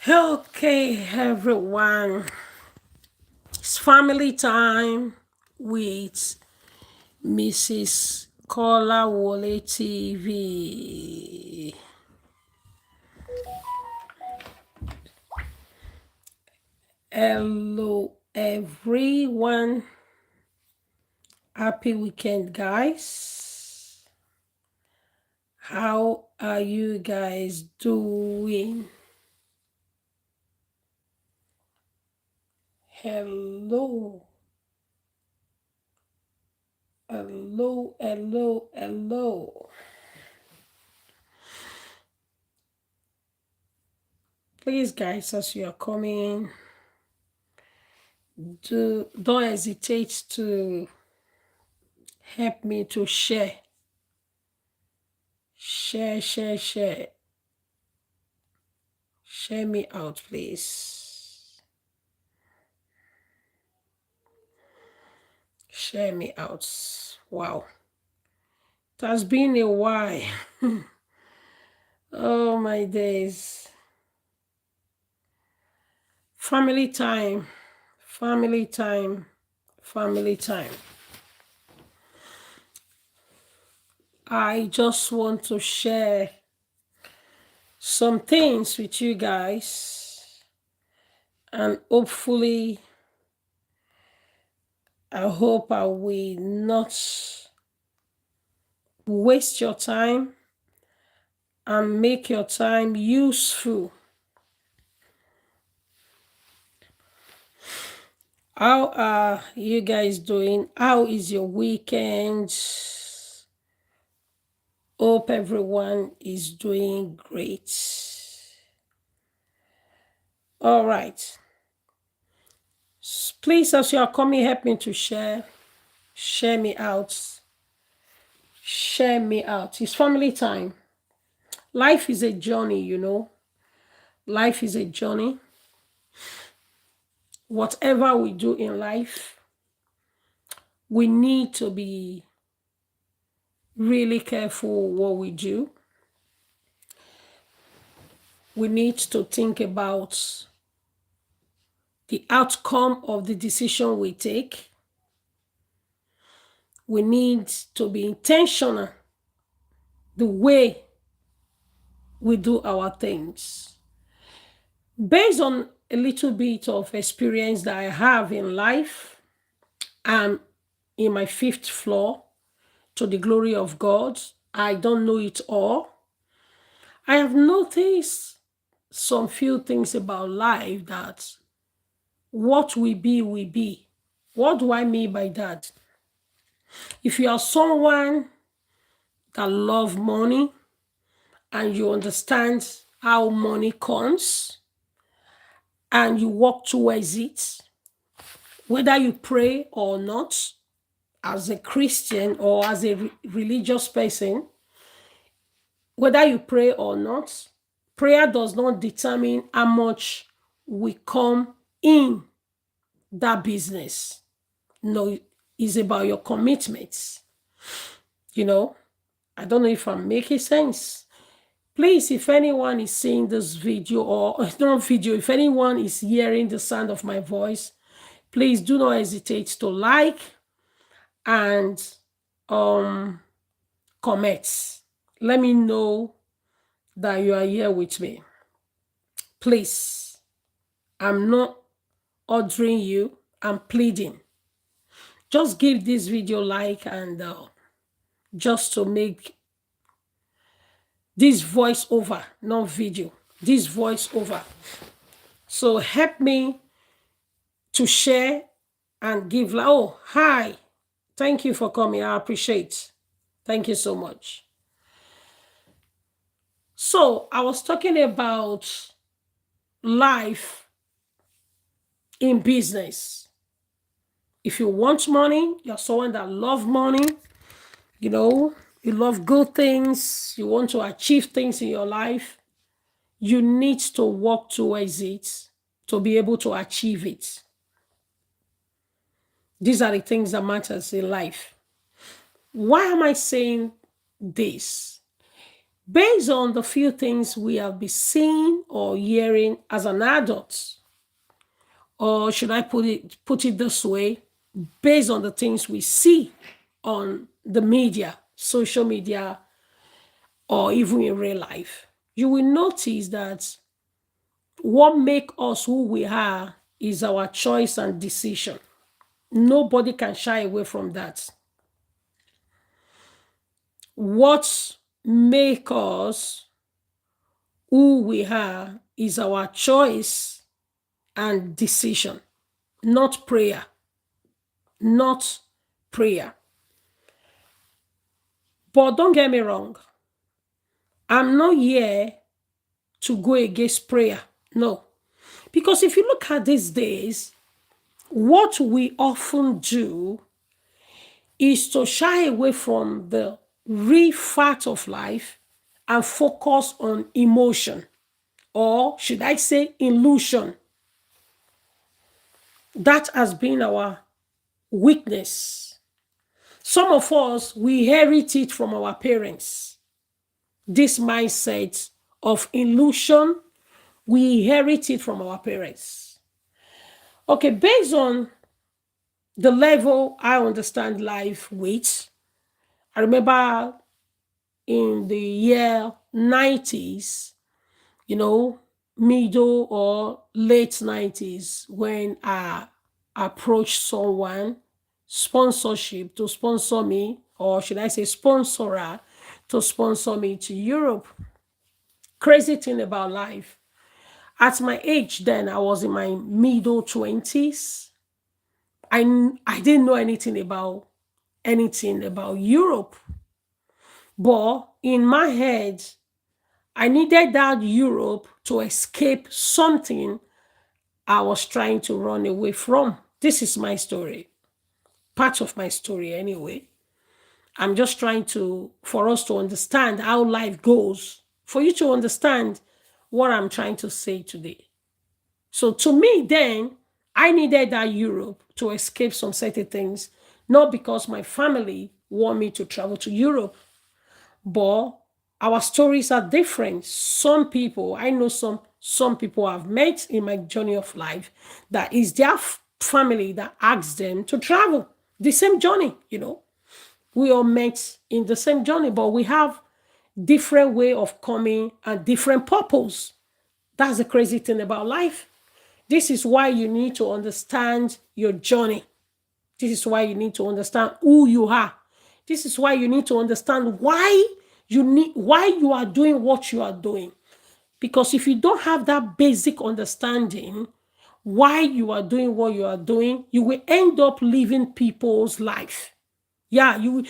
Okay, everyone. It's family time with Mrs. Kola Wole TV. Hello, everyone. Happy weekend, guys. How are you guys doing? Hello, hello, hello, hello. Please, guys, as you are coming, don't hesitate to help me to share. Share. Share me out, please. Share me out. Wow. It has been a while. Oh, my days. Family time. Family time. Family time. I just want to share some things with you guys. And hopefully, I hope I will not waste your time and make your time useful. How are you guys doing? How is your weekend? Hope everyone is doing great. All right. Please, as you are coming, help me to share. Share me out. Share me out. It's family time. Life is a journey, you know. Life is a journey. Whatever we do in life, we need to be really careful what we do. We need to think about the outcome of the decision we take. We need to be intentional the way we do our things. Based on a little bit of experience that I have in life and in my fifth floor, to the glory of God, I don't know it all. I have noticed some few things about life that what we be, we be. What do I mean by that? If you are someone that love money and you understand how money comes and you work towards it, whether you pray or not, as a Christian or as a religious person, whether you pray or not, prayer does not determine how much we come in that business. No, it's about your commitments. You know, I don't know if I'm making sense. Please, if anyone is seeing this video or not video, if anyone is hearing the sound of my voice, please do not hesitate to like and comment. Let me know that you are here with me. Please, I'm not ordering you, I'm pleading. Just give this video like and just to make this voice over, not video, this voice over. So help me to share and give. Oh, hi. Thank you for coming. I appreciate. Thank you so much. So I was talking about life in business. If you want money, you're someone that loves money, you know, you love good things, you want to achieve things in your life, you need to work towards it to be able to achieve it. These are the things that matters in life. Why am I saying this? Based on the few things we have been seeing or hearing as an adult, or should I put it this way, based on the things we see on the media, social media, or even in real life, you will notice that what make us who we are is our choice and decision. Nobody can shy away from that. What make us who we are is our choice and decision, not prayer, not prayer. But don't get me wrong, I'm not here to go against prayer. No. Because if you look at these days, what we often do is to shy away from the real fact of life and focus on emotion, or should I say illusion. That has been our weakness. Some of us, we inherit it from our parents. This mindset of illusion, we inherit it from our parents. Okay, based on the level I understand life with, I remember in the year 90s, middle or late 90s, when I approached someone, sponsorship to sponsor me, or should I say sponsorer to sponsor me to Europe. Crazy thing about life. At my age then, I was in my middle 20s. I didn't know anything about Europe. But in my head, I needed that Europe to escape something I was trying to run away from. This is my story, part of my story anyway. I'm just trying for us to understand how life goes, for you to understand what I'm trying to say today. So to me, then, I needed that Europe to escape some certain things, not because my family want me to travel to Europe, but our stories are different. Some people, I know some people I've met in my journey of life, that is their family that asks them to travel the same journey. We all met in the same journey, but we have different way of coming and different purpose. That's the crazy thing about life. This is why you need to understand your journey. This is why you need to understand who you are. This is why you need to understand why you are doing what you are doing. Because if you don't have that basic understanding why you are doing what you are doing, you will end up living people's life. Yeah, you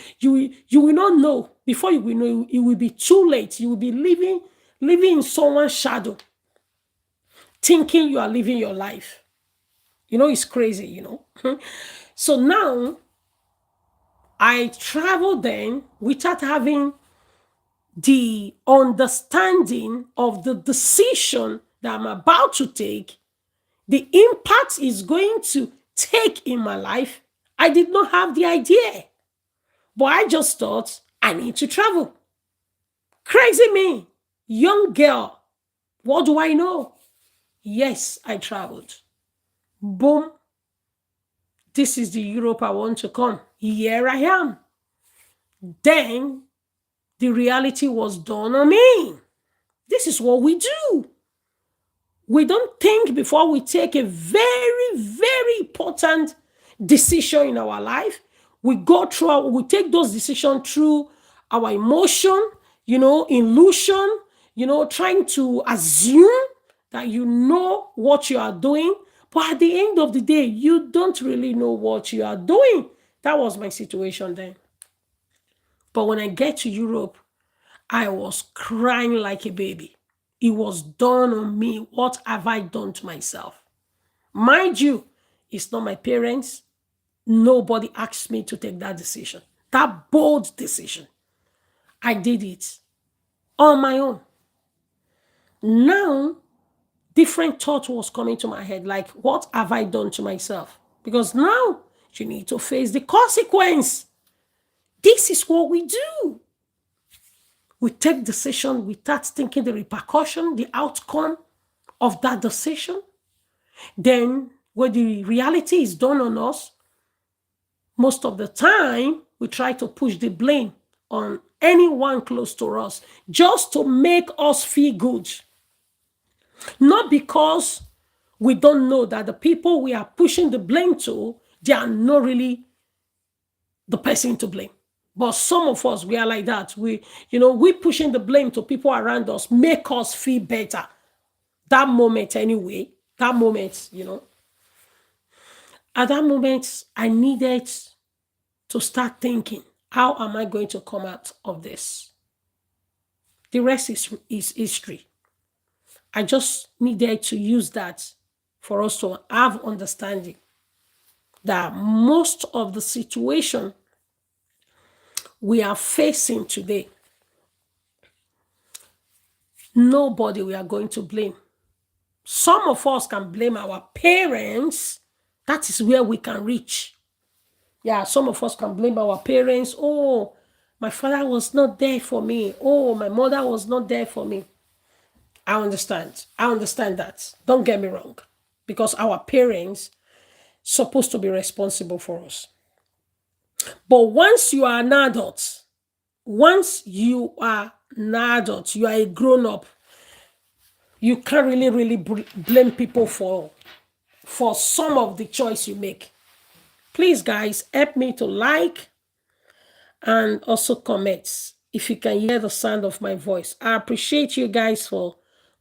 will not know. Before you will know, it will be too late. You will be living in someone's shadow, thinking you are living your life. It's crazy. So now I travel then without having the understanding of the decision that I'm about to take, the impact is going to take in my life. I did not have the idea, but I just thought I need to travel. Crazy me, young girl. What do I know? Yes, I traveled. Boom. This is the Europe I want to come. Here I am. Then the reality was done on me. This is what we do. We don't think before we take a very, very important decision in our life. We we take those decisions through our emotion, illusion, trying to assume that you know what you are doing. But at the end of the day, you don't really know what you are doing. That was my situation then. But when I get to Europe, I was crying like a baby. It was done on me. What have I done to myself? Mind you, it's not my parents. Nobody asked me to take that decision, that bold decision. I did it on my own. Now, different thought was coming to my head, like, what have I done to myself? Because now you need to face the consequence. This is what we do. we take decision without thinking the repercussion, the outcome of that decision. Then when the reality is done on us, most of the time we try to push the blame on anyone close to us just to make us feel good. Not because we don't know that the people we are pushing the blame to, they are not really the person to blame. But some of us, we are like that. We pushing the blame to people around us, make us feel better. That moment anyway, that moment, at that moment, I needed to start thinking, how am I going to come out of this? The rest is history. I just needed to use that for us to have understanding that most of the situation we are facing today, nobody we are going to blame. Some of us can blame our parents. That is where we can reach. Yeah, some of us can blame our parents. Oh, my father was not there for me. Oh, my mother was not there for me. I understand. I understand that. Don't get me wrong. Because our parents supposed to be responsible for us. But once you are an adult, you are a grown up, you can't really blame people for some of the choice you make. Please, guys, help me to like and also comment if you can hear the sound of my voice. I appreciate you guys for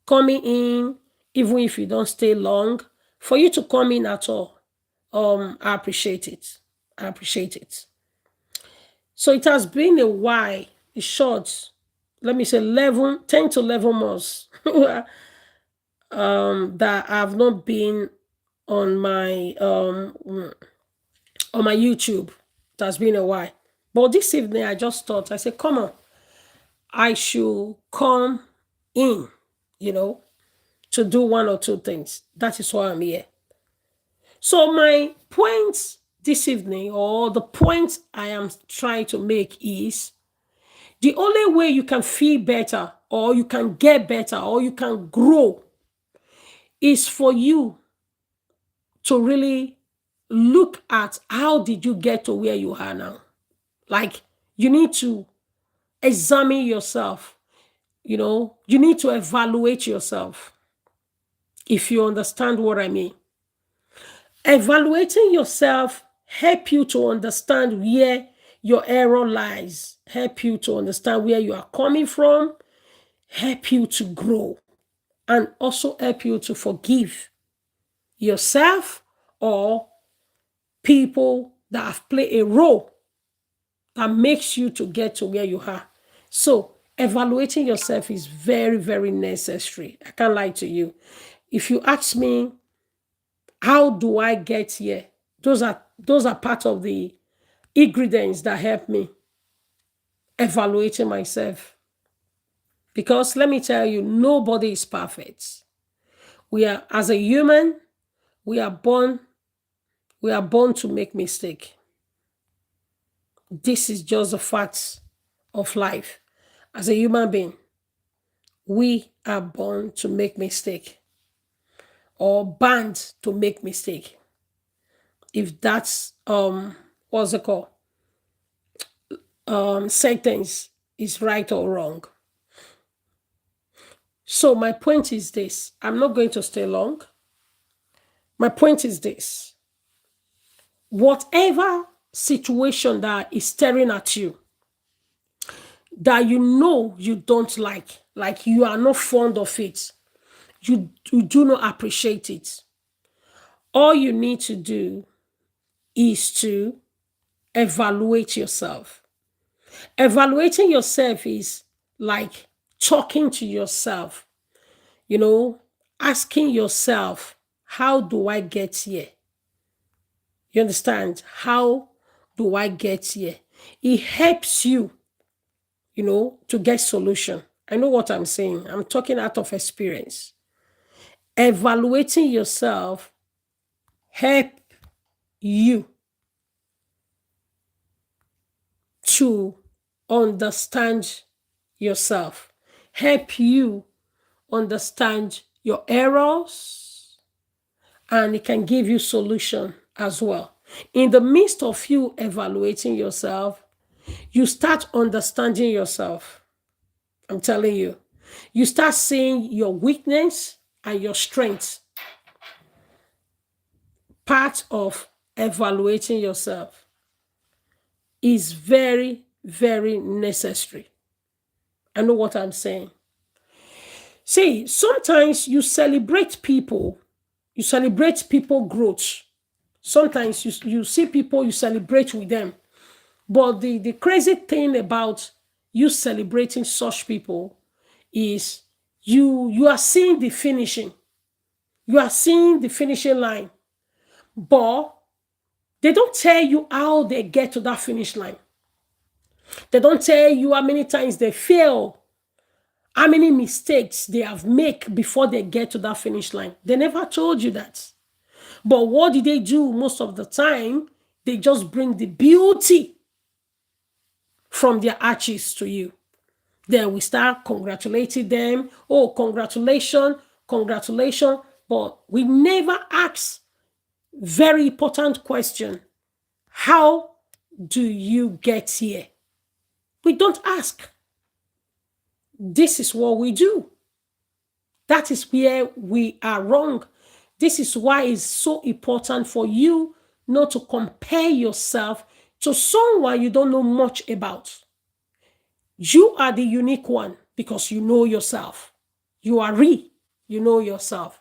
coming in, even if you don't stay long. For you to come in at all, I appreciate it. I appreciate it. So it has been a while, a short, let me say 10 to 11 months that I've not been on my YouTube. It has been a while. But this evening I just thought, I said, come on, I should come in, to do one or two things. That is why I'm here. So my point this evening, or the point I am trying to make, is the only way you can feel better, or you can get better, or you can grow, is for you to really look at how did you get to where you are now. Like, you need to examine yourself. You need to evaluate yourself, if you understand what I mean. Evaluating yourself help you to understand where your error lies, help you to understand where you are coming from, help you to grow, and also help you to forgive yourself or people that have played a role that makes you to get to where you are. So evaluating yourself is very, very necessary. I can't lie to you. If you ask me, how do I get here? Those are part of the ingredients that help me evaluating myself. Because let me tell you, nobody is perfect. As a human, we are born to make mistake. This is just the facts of life. As a human being, we are born to make mistake, or bound to make mistake. If that's what's it called? Sentence is right or wrong. So my point is this. I'm not going to stay long. My point is this. Whatever situation that is staring at you, that you don't like you are not fond of it, you do not appreciate it, all you need to do is to evaluate yourself. Evaluating yourself is like talking to yourself, asking yourself, how do I get here? You understand? How do I get here? It helps you, to get solution. I know what I'm saying. I'm talking out of experience. Evaluating yourself help you to understand yourself, help you understand your errors, and it can give you solution as well. In the midst of you evaluating yourself, you start understanding yourself. I'm telling you. You start seeing your weakness and your strength. Part of evaluating yourself is very, very necessary. I know what I'm saying. See, sometimes you celebrate people growth. Sometimes you see people, you celebrate with them. But the crazy thing about you celebrating such people is you are seeing the finishing. You are seeing the finishing line. But they don't tell you how they get to that finish line. They don't tell you how many times they fail, how many mistakes they have made before they get to that finish line. They never told you that. But what did they do most of the time? They just bring the beauty from their arches to you. Then we start congratulating them. Oh, congratulations, congratulations. But we never ask very important question. How do you get here? We don't ask. This is what we do. That is where we are wrong. This is why it's so important for you not to compare yourself to someone you don't know much about. You are the unique one because you know yourself. You are real. You know yourself.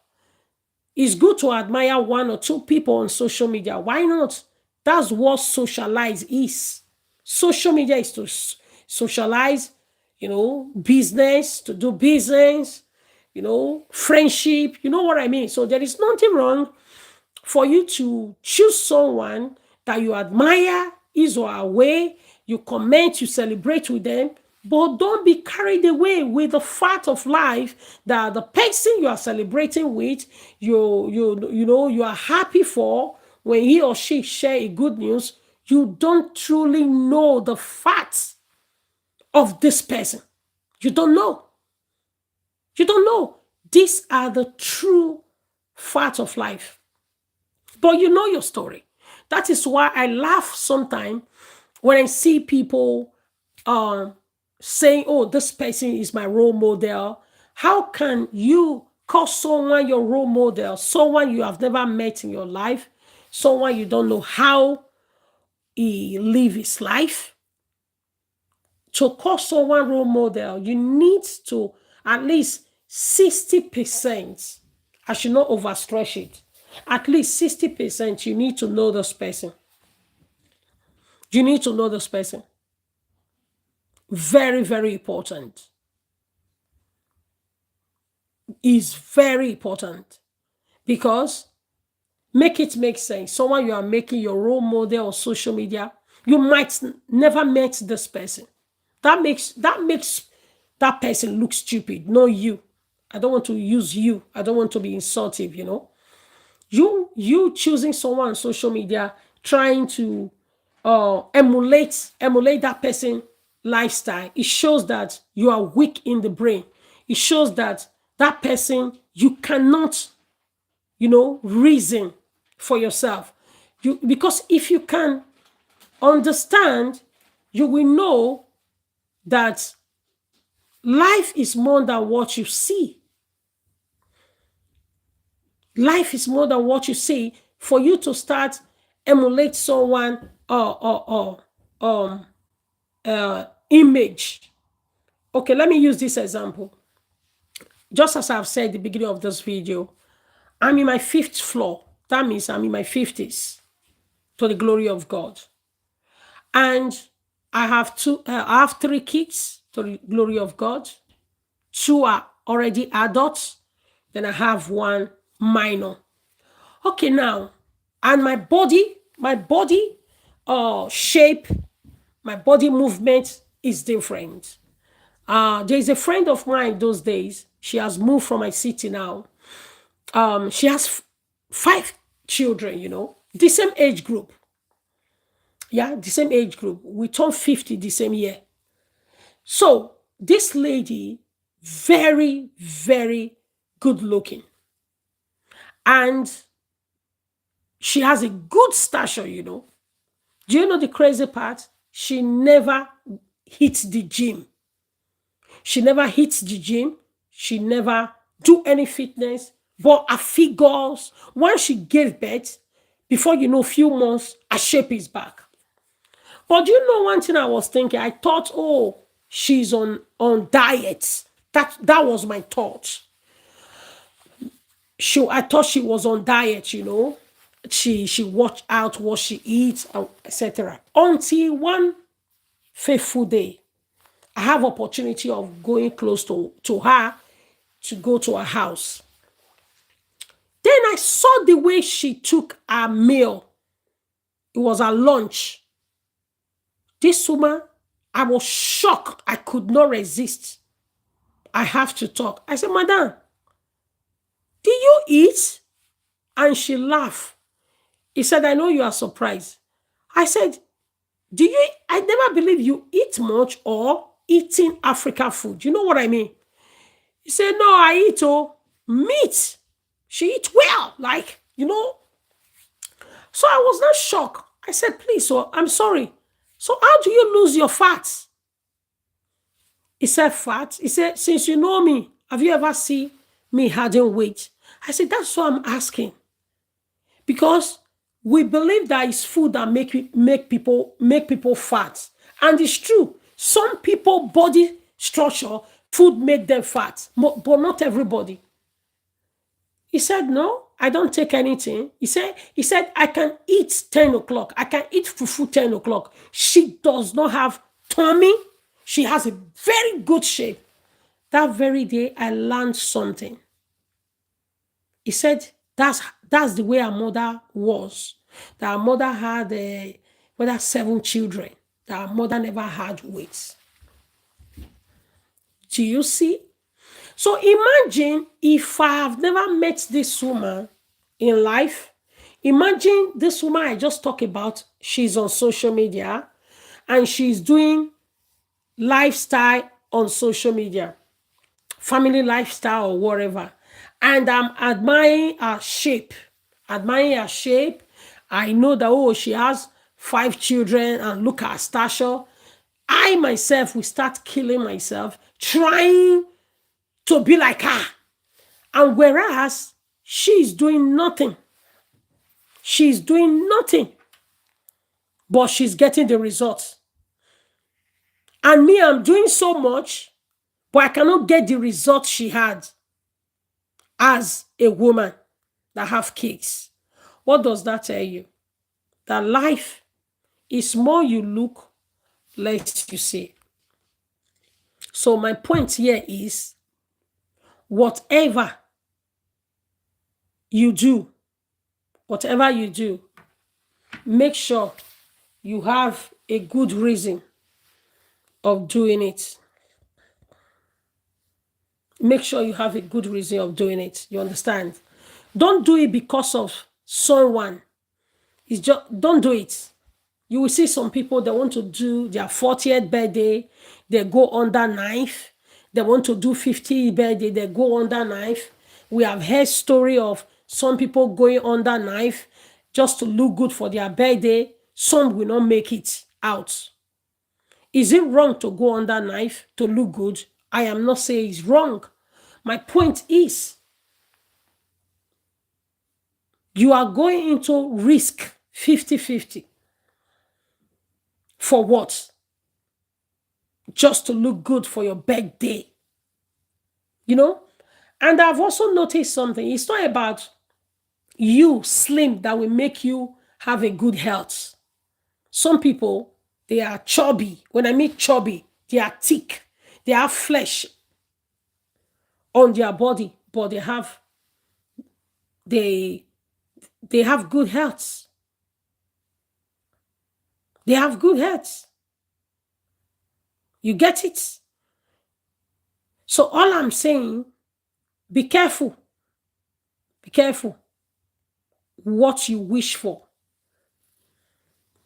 It's good to admire one or two people on social media. Why not? That's what socialize is. Social media is to socialize, business, to do business, friendship. You know what I mean? So there is nothing wrong for you to choose someone that you admire, his or her way, you comment, you celebrate with them, but don't be carried away with the fact of life that the person you are celebrating with, you are happy for when he or she share a good news. You don't truly know the facts of this person. You don't know. You don't know. These are the true facts of life. But you know your story. That is why I laugh sometimes when I see people saying, oh, this person is my role model. How can you call someone your role model, someone you have never met in your life, someone you don't know how he live his life? To call someone role model, you need to at least 60%. I should not overstretch it. At least 60% you need to know this person. You need to know this person. Very, very important. Is very important because make it make sense. Someone you are making your role model on social media, you might never met this person. That makes that person look stupid, not you. I don't want to use you. I don't want to be insultive, You choosing someone on social media, trying to emulate that person lifestyle. It shows that you are weak in the brain. It shows that that person you cannot, reason for yourself. Because if you can understand, you will know that life is more than what you see. Life is more than what you see. For you to start emulate someone image. Okay, let me use this example. Just as I've said at the beginning of this video, I'm in my 5th floor. That means I'm in my 50s, to the glory of God. And I have 3 kids, to the glory of God. 2 are already adults. Then I have 1 minor. Okay, now, and my body shape, my body movement is different. There's a friend of mine those days. She has moved from my city now. She has 5 children, the same age group. Yeah, the same age group. We turned 50 the same year. So This lady, very, very good looking. And she has a good stature, you know. Do you know the crazy part? She never hits the gym. She never hits the gym. She never do any fitness. But her figures, once she gave birth, before you know, few months, her shape is back. But do you know one thing I was thinking? I thought, oh, she's on diet. That was my thought. I thought she was on diet, you know. She watch out what she eats, etc. Until one faithful day, I have opportunity of going close to her to go to her house. Then I saw the way she took her meal. It was her lunch. This woman, I was shocked. I could not resist. I have to talk. I said, Madam, did you eat? And she laughed. He said, I know you are surprised. I said, do you? I never believe you eat much or eating African food. You know what I mean? He said, no, I eat meat. She eat well, like, you know. So I was not shocked. I said, please, so I'm sorry. So how do you lose your fat? He said, fat? He said, since you know me, have you ever seen me adding weight? I said, that's what I'm asking. Because we believe that it's food that make people fat. And it's true. Some people body structure, food make them fat, but not everybody. He said, no, I don't take anything. He said, I can eat 10 o'clock. I can eat fufu 10 o'clock. She does not have tummy. She has a very good shape. That very day, I learned something. He said, that's the way her mother was. That her mother had whether 7 children. That her mother never had weight. Do you see? So imagine if I have never met this woman in life. Imagine this woman I just talked about. She's on social media and she's doing lifestyle on social media, family lifestyle or whatever. And I'm admiring her shape. Admiring her shape. I know that, oh, she has 5 children and look at her stature. I myself will start killing myself trying to be like her. And whereas she's doing nothing. She's doing nothing. But she's getting the results. And me, I'm doing so much, but I cannot get the results she had as a woman that have kids. What does that tell you? That life is more you look, less you see. So my point here is, whatever you do, make sure you have a good reason of doing it. Make sure you have a good reason of doing it. You understand? Don't do it because of someone. It's just, don't do it. You will see some people that want to do their 40th birthday, they go under knife. They want to do 50th birthday, they go under knife. We have heard story of some people going under knife just to look good for their birthday. Some will not make it out. Is it wrong to go under knife to look good? I am not saying it's wrong. My point is, you are going into risk 50-50. For what? Just to look good for your birthday. You know? And I've also noticed something. It's not about you slim that will make you have a good health. Some people, they are chubby. When I mean chubby, they are thick. They have flesh on their body, but they have good health. They have good health. You get it? So all I'm saying, be careful. Be careful what you wish for.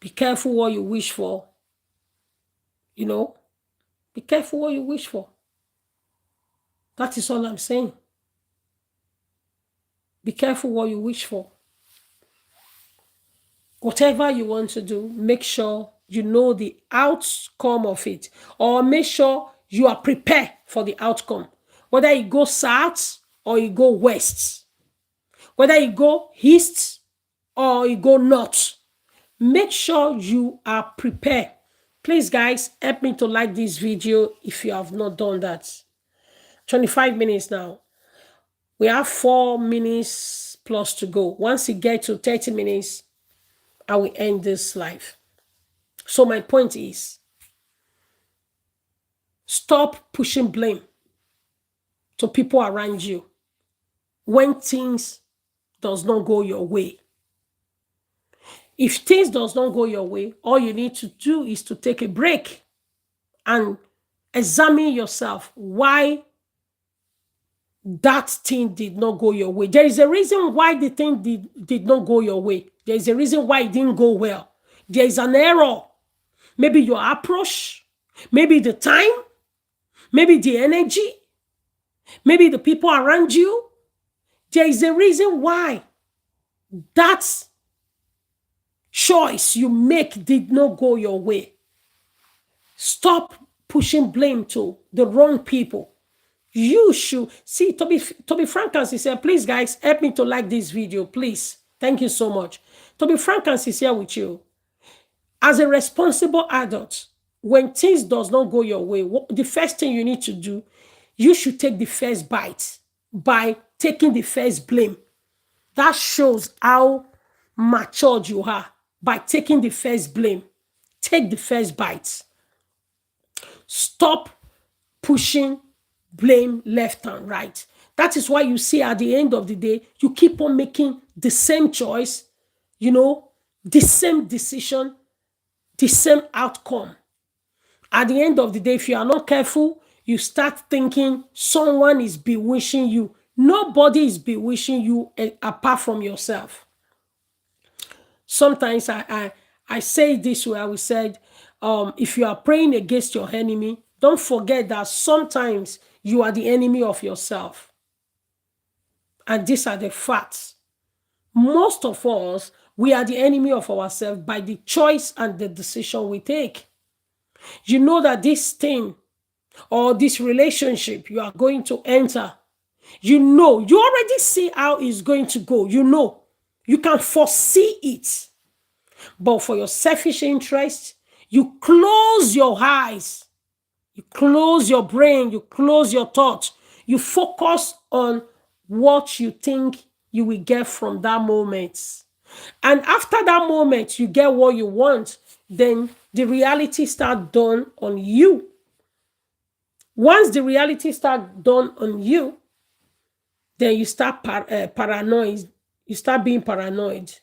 Be careful what you wish for. You know, Be careful what you wish for. That is all I'm saying. Be careful what you wish for. Whatever you want to do, make sure you know the outcome of it, or make sure you are prepared for the outcome. Whether it goes south or it go west, whether it go east or it go north, make sure you are prepared. Please, guys, help me to like this video if you have not done that. 25 minutes now. We have 4 minutes plus to go. Once you get to 30 minutes, I will end this live. So my point is, stop pushing blame to people around you when things does not go your way. If things does not go your way, all you need to do is to take a break and examine yourself why that thing did not go your way. There is a reason why the thing did not go your way. There is a reason why it didn't go well. There is an error. Maybe your approach, maybe the time, maybe the energy, maybe the people around you. There is a reason why that choice you make did not go your way. Stop pushing blame to the wrong people. You should see Toby Frankens said, please guys, help me to like this video, please. Thank you so much. Toby Frankens is here with you. As a responsible adult, when things does not go your way, the first thing you need to do, you should take the first bite by taking the first blame. That shows how matured you are by taking the first blame. Take the first bite. Stop pushing blame left and right. That is why you see at the end of the day, you keep on making the same choice, the same decision, the same outcome. At the end of the day, if you are not careful, you start thinking someone is bewitching you. Nobody is bewitching you apart from yourself. Sometimes I say this way, we said, if you are praying against your enemy, don't forget that sometimes you are the enemy of yourself. And these are the facts. Most of us, we are the enemy of ourselves by the choice and the decision we take. You know that this thing or this relationship you are going to enter, you already see how it's going to go. You can foresee it. But for your selfish interest, you close your eyes. You close your brain, you close your thoughts. You focus on what you think you will get from that moment. And after that moment, you get what you want, then the reality starts dawn on you. Once the reality starts dawn on you, then you start paranoid. You start being paranoid.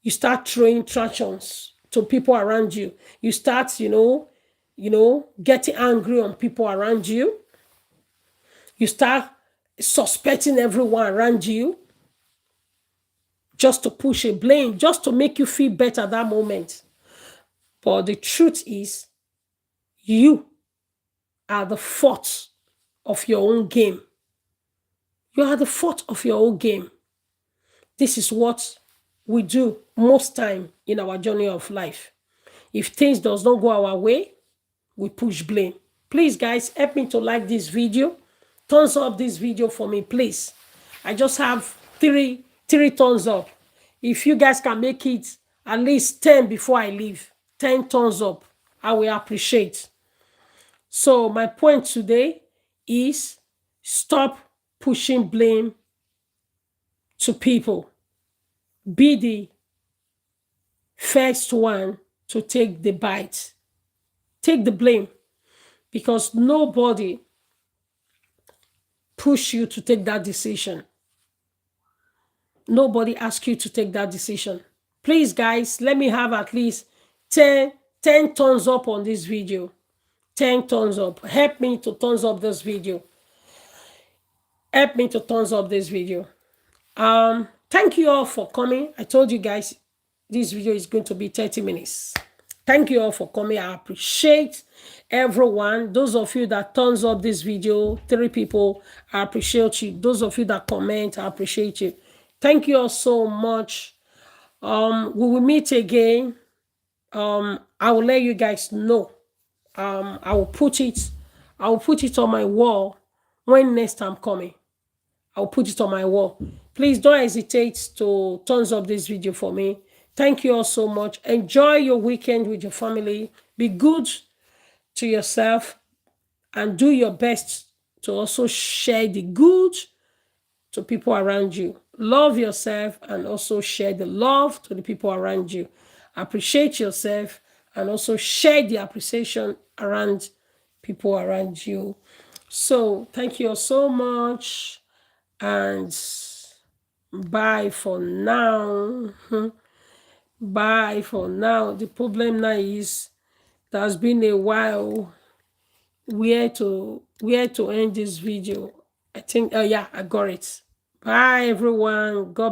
You start throwing tractions to people around you. You start, getting angry on people around you. You start suspecting everyone around you just to push a blame, just to make you feel better at that moment. But the truth is, you are the fault of your own game. You are the fault of your own game. This is what we do most time in our journey of life. If things does not go our way, we push blame. Please, guys, help me to like this video. Thumbs up this video for me, please. I just have three thumbs up. If you guys can make it at least 10 before I leave, 10 thumbs up, I will appreciate. So my point today is stop pushing blame to people. Be the first one to take the bite. Take the blame, because nobody pushed you to take that decision. Nobody asked you to take that decision. Please, guys, let me have at least 10 thumbs up on this video. 10 thumbs up. Help me to thumbs up this video. Help me to thumbs up this video. Thank you all for coming. I told you guys this video is going to be 30 minutes. Thank you all for coming. I appreciate everyone. Those of you that thumbs up this video, 3 people, I appreciate you. Those of you that comment, I appreciate you. Thank you all so much. We will meet again. I will let you guys know. I will put it on my wall when next I'm coming. I'll put it on my wall. Please don't hesitate to thumbs up this video for me. Thank you all so much. Enjoy your weekend with your family. Be good to yourself and do your best to also share the good to people around you. Love yourself and also share the love to the people around you. Appreciate yourself and also share the appreciation around people around you. So thank you all so much and bye for now. Bye for now. The problem now is it has been a while where to end this video. I think, oh yeah, I got it. Bye everyone. God bless.